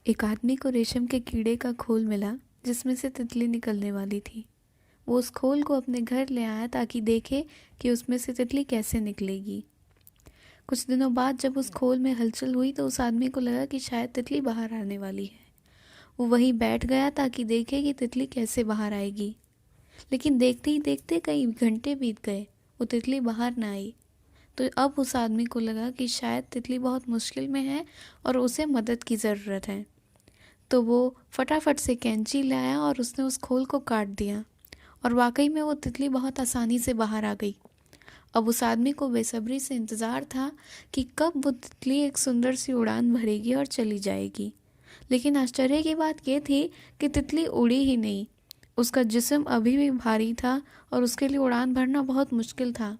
एक आदमी को रेशम के कीड़े का खोल मिला जिसमें से तितली निकलने वाली थी। वो उस खोल को अपने घर ले आया ताकि देखे कि उसमें से तितली कैसे निकलेगी। कुछ दिनों बाद जब उस खोल में हलचल हुई तो उस आदमी को लगा कि शायद तितली बाहर आने वाली है। वो वहीं बैठ गया ताकि देखे कि तितली कैसे बाहर आएगी। लेकिन देखते ही देखते कई घंटे बीत गए, वो तितली बाहर ना आई। तो अब उस आदमी को लगा कि शायद तितली बहुत मुश्किल में है और उसे मदद की ज़रूरत है। तो वो फटाफट से कैंची लाया और उसने उस खोल को काट दिया और वाकई में वो तितली बहुत आसानी से बाहर आ गई। अब उस आदमी को बेसब्री से इंतज़ार था कि कब वो तितली एक सुंदर सी उड़ान भरेगी और चली जाएगी। लेकिन आश्चर्य की बात ये थी कि तितली उड़ी ही नहीं। उसका जिस्म अभी भी भारी था और उसके लिए उड़ान भरना बहुत मुश्किल था।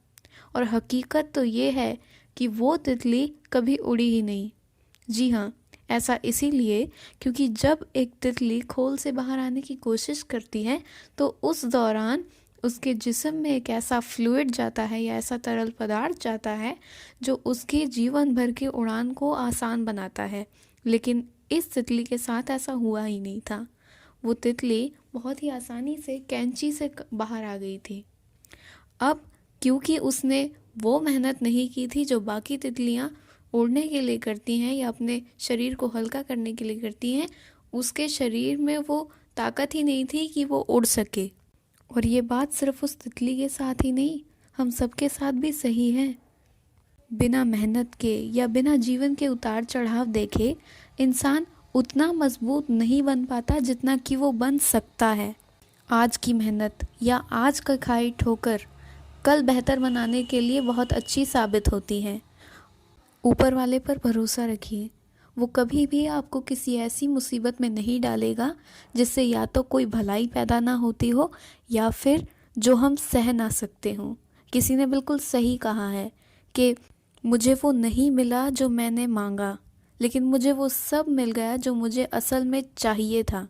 और हकीकत तो ये है कि वो तितली कभी उड़ी ही नहीं। जी हाँ, ऐसा इसीलिए क्योंकि जब एक तितली खोल से बाहर आने की कोशिश करती है तो उस दौरान उसके जिस्म में एक ऐसा फ्लूइड जाता है या ऐसा तरल पदार्थ जाता है जो उसके जीवन भर की उड़ान को आसान बनाता है। लेकिन इस तितली के साथ ऐसा हुआ ही नहीं था। वो तितली बहुत ही आसानी से कैंची से बाहर आ गई थी। अब क्योंकि उसने वो मेहनत नहीं की थी जो बाकी तितलियां उड़ने के लिए करती हैं या अपने शरीर को हल्का करने के लिए करती हैं, उसके शरीर में वो ताकत ही नहीं थी कि वो उड़ सके। और ये बात सिर्फ उस तितली के साथ ही नहीं, हम सबके साथ भी सही है। बिना मेहनत के या बिना जीवन के उतार चढ़ाव देखे इंसान उतना मजबूत नहीं बन पाता जितना कि वो बन सकता है। आज की मेहनत या आज का खाई ठोकर कल बेहतर बनाने के लिए बहुत अच्छी साबित होती है। ऊपर वाले पर भरोसा रखिए, वो कभी भी आपको किसी ऐसी मुसीबत में नहीं डालेगा जिससे या तो कोई भलाई पैदा ना होती हो या फिर जो हम सह ना सकते हों। किसी ने बिल्कुल सही कहा है कि मुझे वो नहीं मिला जो मैंने मांगा, लेकिन मुझे वो सब मिल गया जो मुझे असल में चाहिए था।